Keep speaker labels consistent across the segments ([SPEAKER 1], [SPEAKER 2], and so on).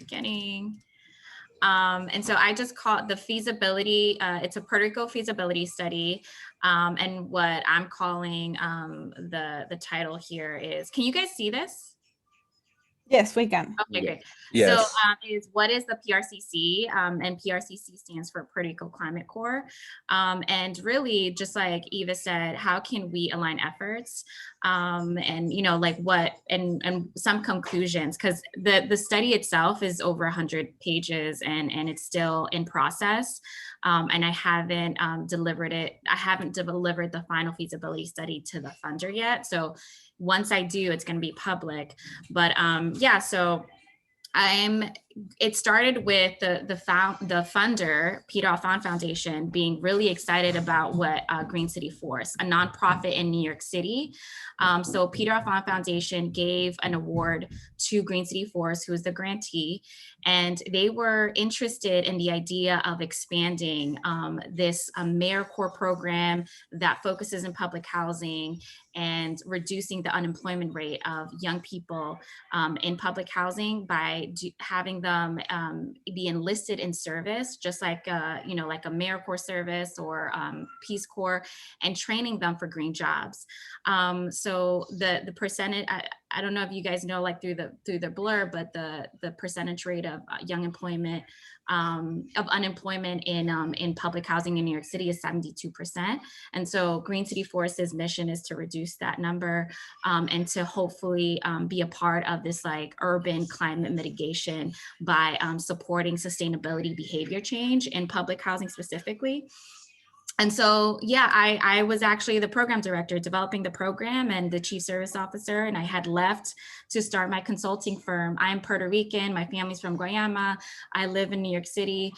[SPEAKER 1] beginning. And so I just call it the feasibility, it's a Puerto Rico feasibility study. And what I'm calling the title here is, can you guys see this?
[SPEAKER 2] Yes, we can.
[SPEAKER 1] Okay, great.
[SPEAKER 3] Yes.
[SPEAKER 1] So what is the PRCC? And PRCC stands for Puerto Rico Climate Corps. And really, just like Eva said, how can we align efforts? And like what, and some conclusions, because the study itself is over 100 pages and it's still in process. And I haven't delivered it. I haven't delivered the final feasibility study to the funder yet. So once I do, it's going to be public. But yeah, so it started with the funder, Peter Alfond Foundation, being really excited about what Green City Force, a nonprofit in New York City. So Peter Alfond Foundation gave an award to Green City Force, who is the grantee, and they were interested in the idea of expanding this AmeriCorps program that focuses in public housing and reducing the unemployment rate of young people in public housing by having them be enlisted in service, just like like a AmeriCorps service or Peace Corps, and training them for green jobs. So the percentage, I don't know if you guys know, like through the Blurb, but the percentage rate of young employment, of unemployment in public housing in New York City is 72%. And so Green City Force's mission is to reduce that number and to hopefully be a part of this like urban climate mitigation by supporting sustainability behavior change in public housing specifically. And so, yeah, I was actually the program director developing the program and the chief service officer, and I had left to start my consulting firm. I'm Puerto Rican, my family's from Guayama. I live in New York City.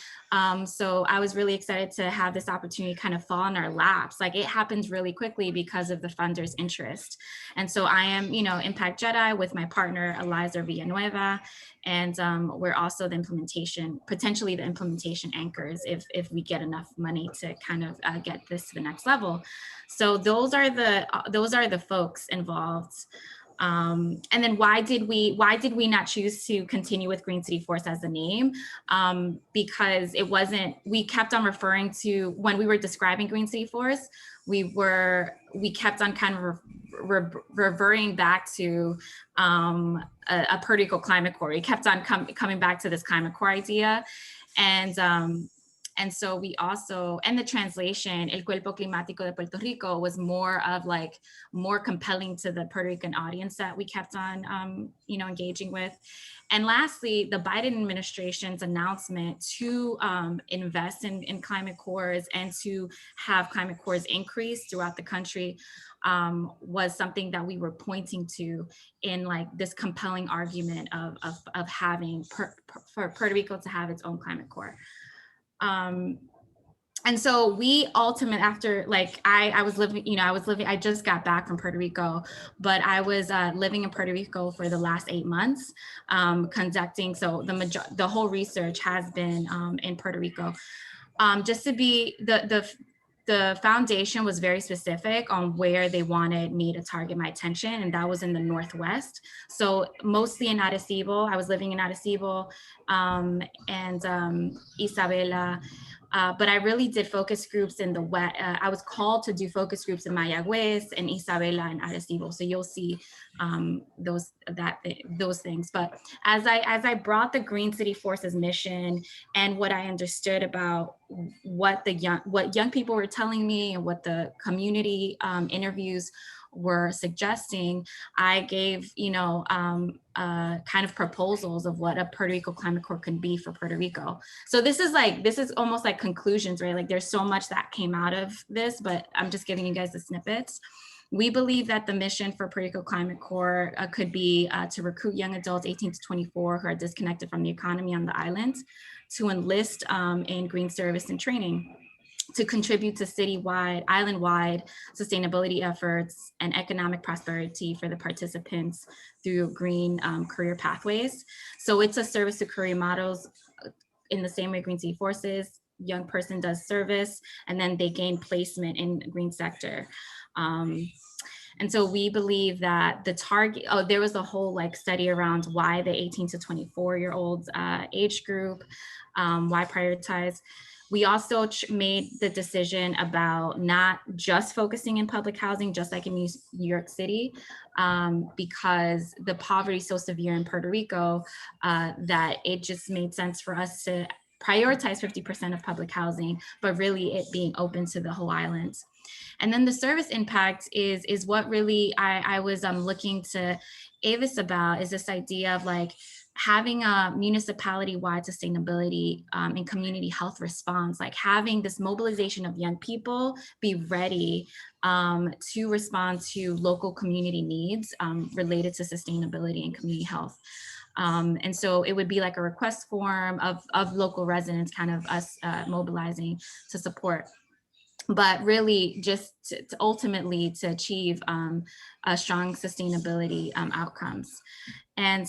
[SPEAKER 1] So I was really excited to have this opportunity kind of fall in our laps. Like it happens really quickly because of the funder's interest. And so I am, Impact Jedi with my partner, Eliza Villanueva. And we're also potentially the implementation anchors if we get enough money to kind of get this to the next level. So those are the folks involved. And then why did we not choose to continue with Green City Force as a name? Because we kept on referring to, when we were describing Green City Force, we kept on kind of reverting back to a Puerto Rico Climate Corps. We kept on coming back to this Climate Corps idea. And so we also, and the translation, El Cuerpo Climático de Puerto Rico, was more compelling to the Puerto Rican audience that we kept on, engaging with. And lastly, the Biden administration's announcement to invest in climate corps and to have climate corps increase throughout the country was something that we were pointing to in like this compelling argument of having for Puerto Rico to have its own climate corps. And so we ultimately, after like I was living, I just got back from Puerto Rico, but I was living in Puerto Rico for the last 8 months, conducting. So the whole research has been in Puerto Rico. Just to be the foundation was very specific on where they wanted me to target my attention, and that was in the Northwest. So mostly in Arecibo. I was living in Arecibo and Isabela. But I really did focus groups in the West. I was called to do focus groups in Mayagüez and Isabela and Arecibo. So you'll see those things. But as I brought the Green City Force's mission and what I understood about what young people were telling me and what the community interviews were suggesting, I gave, kind of proposals of what a Puerto Rico Climate Corps can be for Puerto Rico. So this is almost like conclusions, right? Like there's so much that came out of this, but I'm just giving you guys the snippets. We believe that the mission for Puerto Rico Climate Corps could be to recruit young adults 18 to 24 who are disconnected from the economy on the island, to enlist in green service and training, to contribute to citywide, island-wide sustainability efforts and economic prosperity for the participants through green career pathways. So it's a service to career models in the same way Green City Forces. Young person does service and then they gain placement in green sector. And so we believe that the target, there was a whole like study around why the 18 to 24-year-olds age group, why prioritize. We also made the decision about not just focusing in public housing, just like in New York City, because the poverty is so severe in Puerto Rico that it just made sense for us to prioritize 50% of public housing, but really it being open to the whole island. And then the service impact is what really I was looking to Avis about, is this idea of like having a municipality-wide sustainability and community health response, like having this mobilization of young people be ready to respond to local community needs related to sustainability and community health. And so it would be like a request form of local residents, kind of us mobilizing to support, but really just to ultimately to achieve a strong sustainability outcomes. And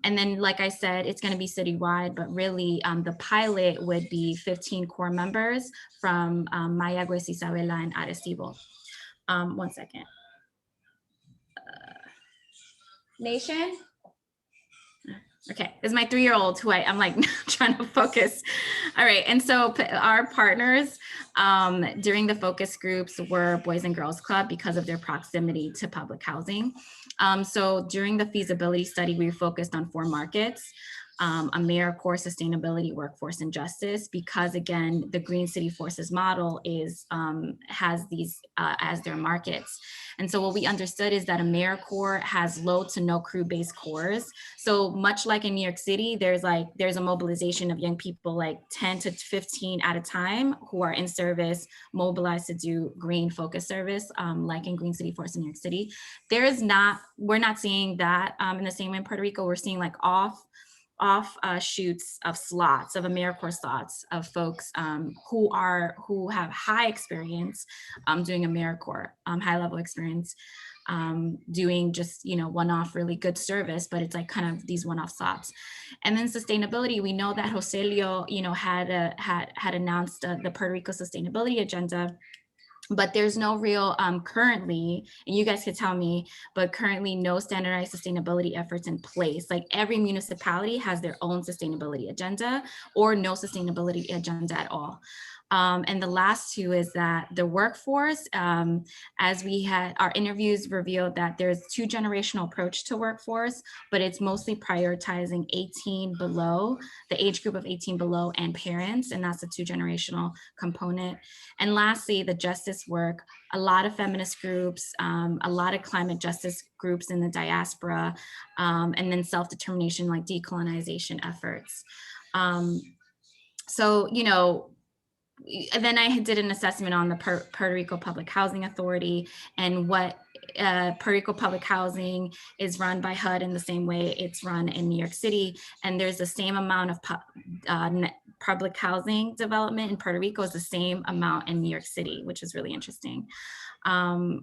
[SPEAKER 1] then, like I said, it's going to be citywide, but really the pilot would be 15 core members from Mayagüez, Isabela, and Arecibo. 1 second. Nation? Okay, it's my 3-year-old who I'm like trying to focus. All right, and so our partners during the focus groups were Boys and Girls Club because of their proximity to public housing. So during the feasibility study, we focused on 4 markets. AmeriCorps sustainability, workforce, and justice, because again, the Green City Forces model has these as their markets. And so what we understood is that AmeriCorps has low to no crew-based corps. So much like in New York City, there's a mobilization of young people, like 10 to 15 at a time, who are in service, mobilized to do green focus service, like in Green City Force in New York City. We're not seeing that in the same way in Puerto Rico. We're seeing like offshoots of slots, of AmeriCorps slots, of folks who have high experience doing AmeriCorps, high level experience doing just one-off really good service, but it's like kind of these one-off slots. And then sustainability, we know that Joselio had announced the Puerto Rico sustainability agenda, but there's no real currently, and you guys could tell me, but currently no standardized sustainability efforts in place. Like every municipality has their own sustainability agenda or no sustainability agenda at all. And the last 2 is that the workforce, as we had our interviews revealed that there's 2 generational approach to workforce, but it's mostly prioritizing 18 below, the age group of 18 below, and parents, and that's a 2 generational component. And lastly, the justice work, a lot of feminist groups, a lot of climate justice groups in the diaspora, and then self-determination, like decolonization efforts. So, and then I did an assessment on the Puerto Rico Public Housing Authority, and what Puerto Rico Public Housing is run by HUD in the same way it's run in New York City. And there's the same amount of public housing development in Puerto Rico as the same amount in New York City, which is really interesting.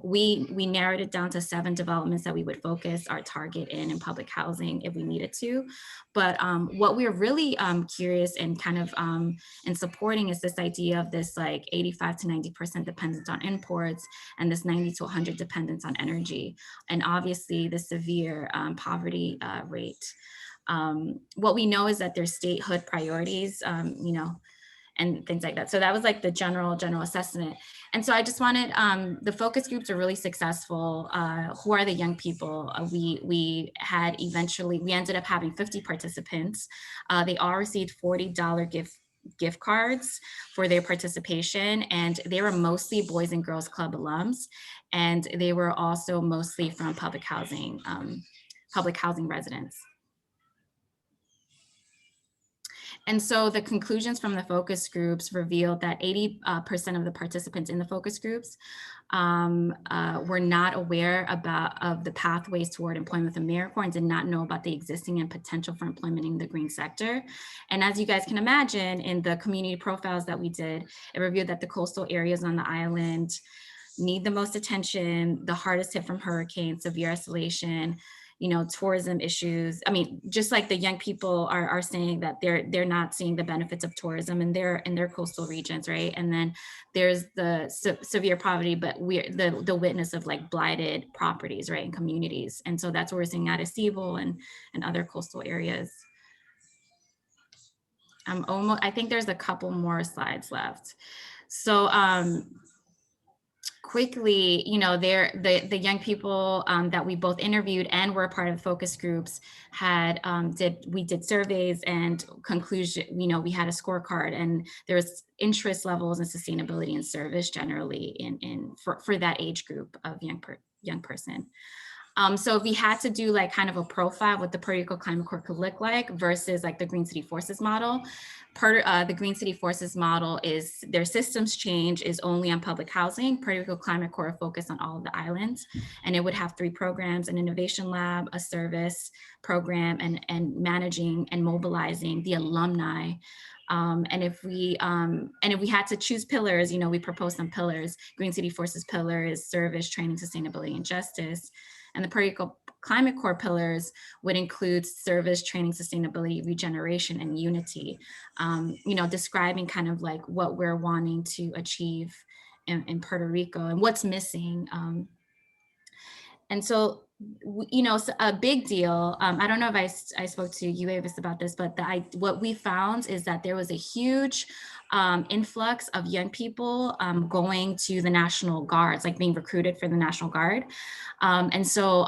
[SPEAKER 1] We narrowed it down to 7 developments that we would focus our target in public housing if we needed to. But what we're really curious and kind of and supporting is this idea of this like 85 to 90% dependence on imports, and this 90 to 100 dependence on energy, and obviously the severe poverty rate. What we know is that there's statehood priorities, and things like that. So that was like the general assessment. And so I just wanted, the focus groups are really successful. Who are the young people? We ended up having 50 participants. They all received $40 gift cards for their participation, and they were mostly Boys and Girls Club alums, and they were also mostly from public housing residents. And so the conclusions from the focus groups revealed that 80% of the participants in the focus groups were not aware of the pathways toward employment with AmeriCorps and did not know about the existing and potential for employment in the green sector. And as you guys can imagine, in the community profiles that we did, it revealed that the coastal areas on the island need the most attention, the hardest hit from hurricanes, severe isolation, tourism issues. I mean, just like the young people are saying that they're not seeing the benefits of tourism in their coastal regions, right? And then there's the severe poverty, but we're the witness of like blighted properties, right, in communities. And so that's what we're seeing out of Seagull and other coastal areas. I think there's a couple more slides left. So quickly, the young people that we both interviewed and were part of focus groups we did surveys and conclusion, we had a scorecard, and there was interest levels and sustainability and service generally for that age group of young person. So if we had to do like kind of a profile of what the Puerto Rico Climate Corps could look like versus like the Green City Forces model, the Green City Forces model is their systems change is only on public housing. Puerto Rico Climate Corps focused on all of the islands, and it would have 3 programs: an innovation lab, a service program, and managing and mobilizing the alumni. And if we had to choose pillars, we proposed some pillars. Green City Forces pillar is service, training, sustainability, and justice. And the Puerto Rico Climate Corps pillars would include service, training, sustainability, regeneration, and unity, describing kind of like what we're wanting to achieve in Puerto Rico and what's missing. And so, a big deal. I don't know if I spoke to you, Avis, about this, but what we found is that there was a huge influx of young people going to the National Guards, like being recruited for the National Guard. And so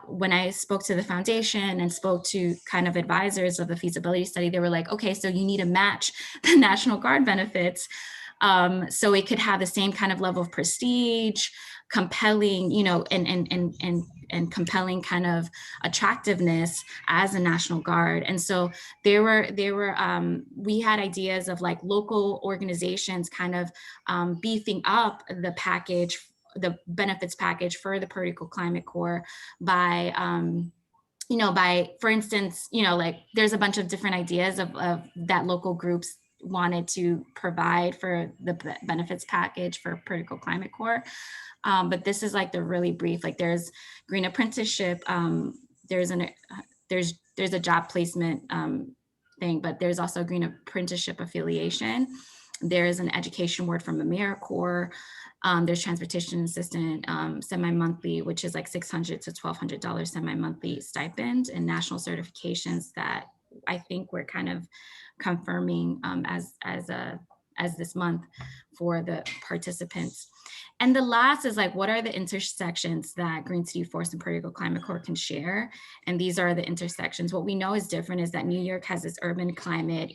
[SPEAKER 1] when I spoke to the foundation and spoke to kind of advisors of the feasibility study, they were like, okay, so you need to match the National Guard benefits so it could have the same kind of level of prestige, compelling, and compelling kind of attractiveness as a National Guard. And so we had ideas of like local organizations kind of beefing up the benefits package for the Puerto Rico Climate Corps by, for instance, like there's a bunch of different ideas of that local groups wanted to provide for the benefits package for Puerto Rico Climate Corps. But this is like the really brief, like there's green apprenticeship, there's a job placement thing, but there's also a green apprenticeship affiliation. There's an education award from AmeriCorps. There's transportation assistant semi-monthly, which is like $600 to $1,200 semi-monthly stipend, and national certifications that I think we're kind of confirming as this month for the participants. And the last is like, what are the intersections that Green City Force and Puerto Rico Climate Corps can share? And these are the intersections. What we know is different is that New York has this urban climate,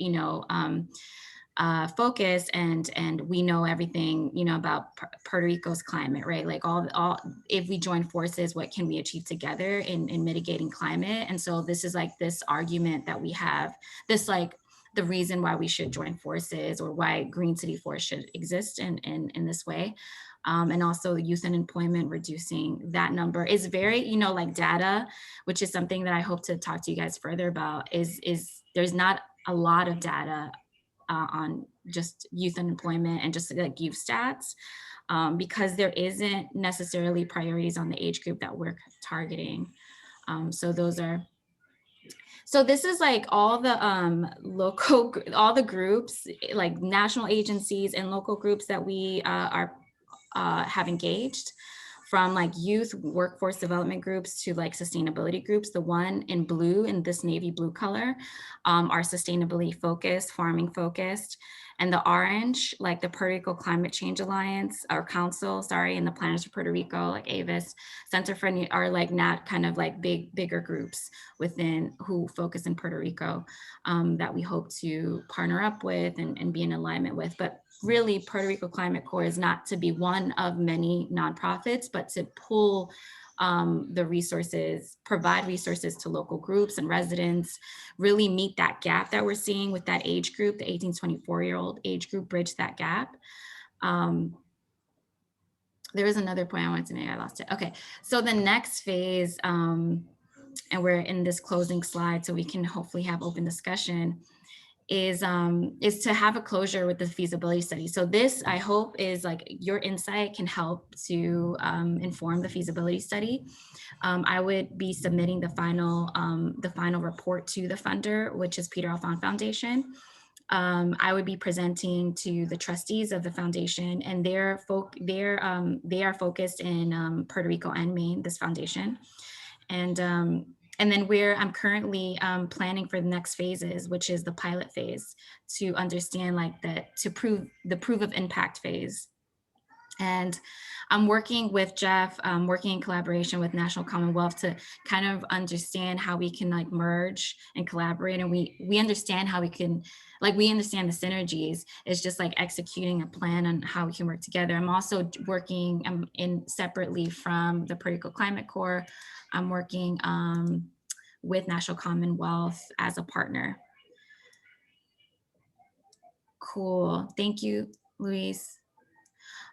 [SPEAKER 1] focus, and we know everything, about Puerto Rico's climate, right? Like all, if we join forces, what can we achieve together in mitigating climate? And so this is like this argument that we have, this like the reason why we should join forces, or why Green City Force should exist in this way. And also youth unemployment, reducing that number is very, like data, which is something that I hope to talk to you guys further about, is there's not a lot of data on just youth unemployment and just like youth stats, because there isn't necessarily priorities on the age group that we're targeting. So this is like all the all the groups, like national agencies and local groups that we have engaged, from like youth workforce development groups to like sustainability groups. The one in blue, in this navy blue color, are sustainability focused, farming focused. And the orange, like the Puerto Rico Climate Change Alliance, or Council, sorry, and the Planners of Puerto Rico, like Avis, Center for, are like not kind of like bigger groups within who focus in Puerto Rico, that we hope to partner up with and be in alignment with. But really, Puerto Rico Climate Corps is not to be one of many nonprofits, but to pull the resources, provide resources to local groups and residents, really meet that gap that we're seeing with that age group, the 18-24-year-old age group, bridge that gap. There was another point I wanted to make, I lost it. Okay, so the next phase, and we're in this closing slide so we can hopefully have open discussion, is to have a closure with the feasibility study. So this, I hope, is like your insight can help to inform the feasibility study. I would be submitting the final report to the funder, which is Peter Alfond Foundation. I would be presenting to the trustees of the foundation, and they are focused in Puerto Rico and Maine, this foundation. And then I'm currently planning for the next phases, which is the pilot phase, to understand like to prove the proof of impact phase. And I'm working with Jeff, working in collaboration with National Commonwealth to kind of understand how we can like merge and collaborate. And we understand how we can, like, we understand the synergies. It's just like executing a plan on how we can work together. I'm also working separately from the Puerto Rico Climate Corps. I'm working with National Commonwealth as a partner. Cool, thank you, Luis.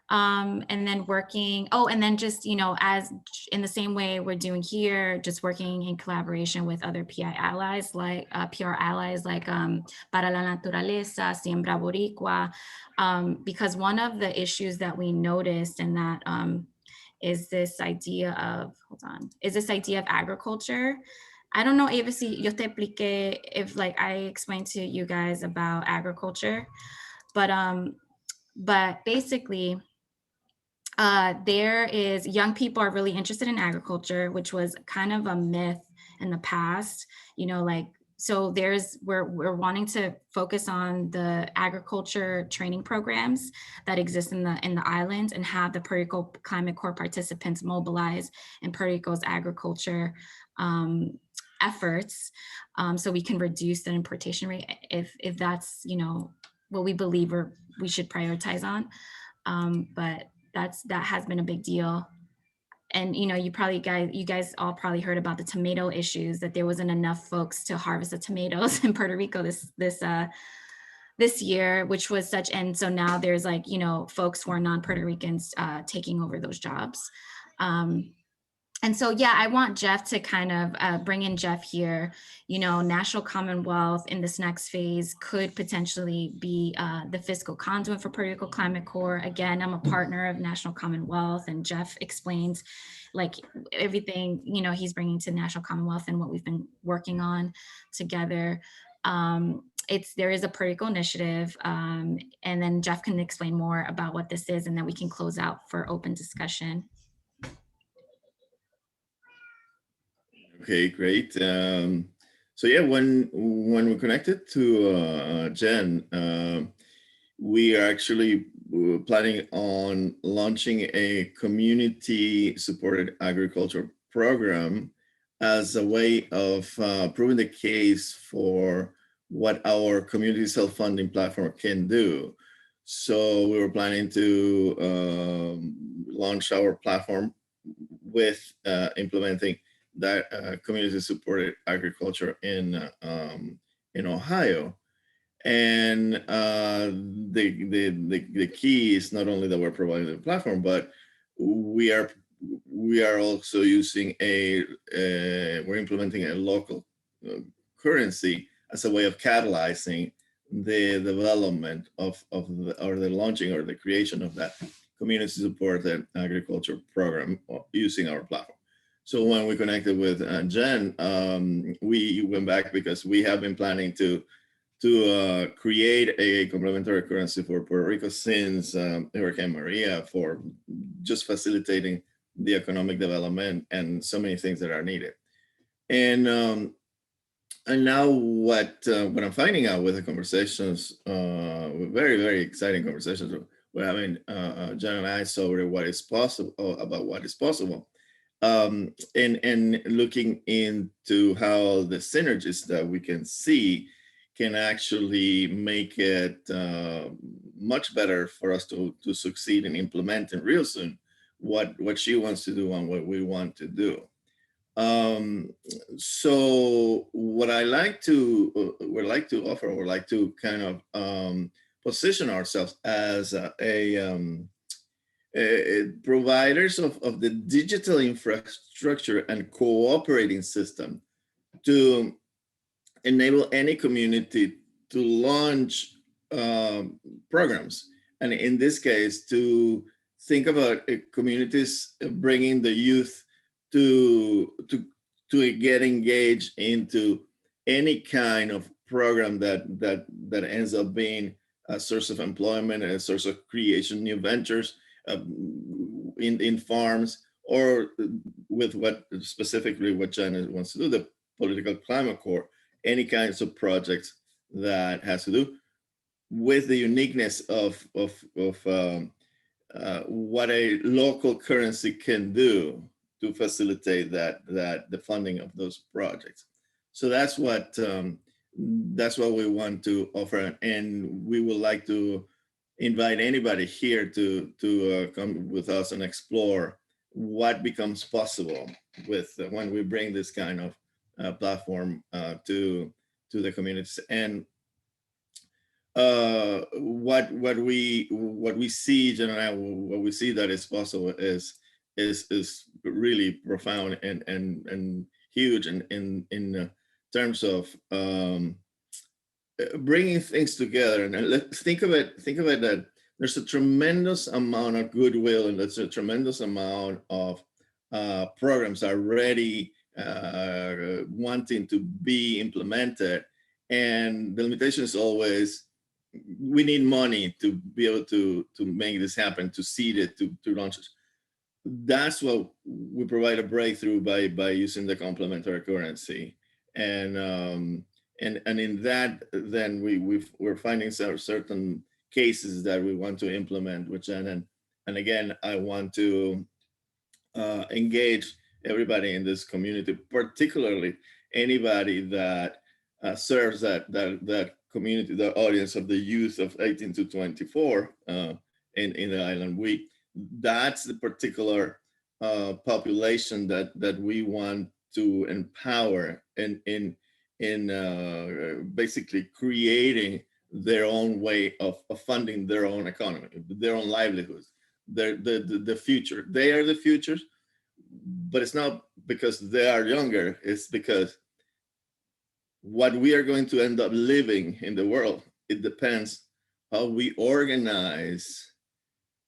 [SPEAKER 1] And then and then just, as in the same way we're doing here, just working in collaboration with other PI allies, like PR allies, like Para la Naturaleza, Siembra Boricua, because one of the issues that we noticed in that is this idea of agriculture. I don't know, Ava, si yo te expliqué, if like I explained to you guys about agriculture, but basically, young people are really interested in agriculture, which was kind of a myth in the past, so we're wanting to focus on the agriculture training programs that exist in the islands, and have the Puerto Rico Climate Corps participants mobilize in Puerto Rico's agriculture efforts, so we can reduce the importation rate if that's what we believe we should prioritize on. But that has been a big deal. And you guys all probably heard about the tomato issues, that there wasn't enough folks to harvest the tomatoes in Puerto Rico this year, which was and so now there's like, folks who are non-Puerto Ricans taking over those jobs. And so, yeah, I want Jeff to kind of bring in Jeff here. National Commonwealth in this next phase could potentially be the fiscal conduit for Puerto Rico Climate Corps. Again, I'm a partner of National Commonwealth, and Jeff explains like everything, he's bringing to National Commonwealth and what we've been working on together. There is a Puerto Rico initiative, and then Jeff can explain more about what this is, and then we can close out for open discussion.
[SPEAKER 3] Okay, great. So yeah, when we connected to Jen, we are actually planning on launching a community-supported agriculture program as a way of proving the case for what our community self-funding platform can do. So we were planning to launch our platform with implementing that community-supported agriculture in Ohio. And the key is not only that we're providing the platform, but we are also using we're implementing a local currency as a way of catalyzing the development or the launching or the creation of that community-supported agriculture program using our platform. So when we connected with Jen, we went back because we have been planning to create a complementary currency for Puerto Rico since Hurricane Maria, for just facilitating the economic development and so many things that are needed. And now what I'm finding out with the conversations, very, very exciting conversations we're having, Jen and I, sobre what is possible, about what is possible. And looking into how the synergies that we can see can actually make it much better for us to succeed in implementing real soon what she wants to do and what we want to do. So what I like to offer, or like to kind of position ourselves as providers of the digital infrastructure and cooperating system to enable any community launch programs, and in this case, to think about communities bringing the youth to get engaged into any kind of program that ends up being a source of employment and a source of creation, new ventures in farms, or with what specifically what China wants to do, the political climate core, any kinds of projects that has to do with the uniqueness of what a local currency can do to facilitate the funding of those projects. So that's what we want to offer, and we would like to invite anybody here to come with us and explore what becomes possible with when we bring this kind of platform to the communities. And what we see, generally, what we see that is possible is really profound and huge in terms of bringing things together. And let's think of it that there's a tremendous amount of goodwill, and there's a tremendous amount of programs already wanting to be implemented. And the limitation is always, we need money to be able to make this happen, to seed it, to launch it. That's what we provide a breakthrough by using the complementary currency. And in that, then we're finding certain cases that we want to implement, which and again, I want to engage everybody in this community, particularly anybody that serves that community, the audience of the youth of 18 to 24 in the island. That's the particular population that we want to empower in basically creating their own way of funding their own economy, their own livelihoods, the future. They are the futures, but it's not because they are younger, it's because what we are going to end up living in the world, it depends how we organize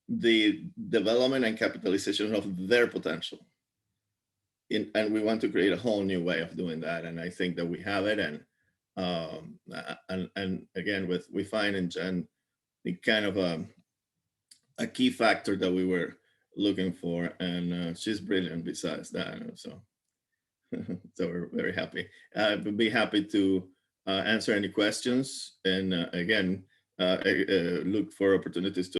[SPEAKER 3] the development and capitalization of their potential. And we want to create a whole new way of doing that. And I think that we have it. And again, we find in Jen the kind of a key factor that we were looking for. And she's brilliant besides that. So we're very happy. We'll be happy to answer any questions. And again, look for opportunities to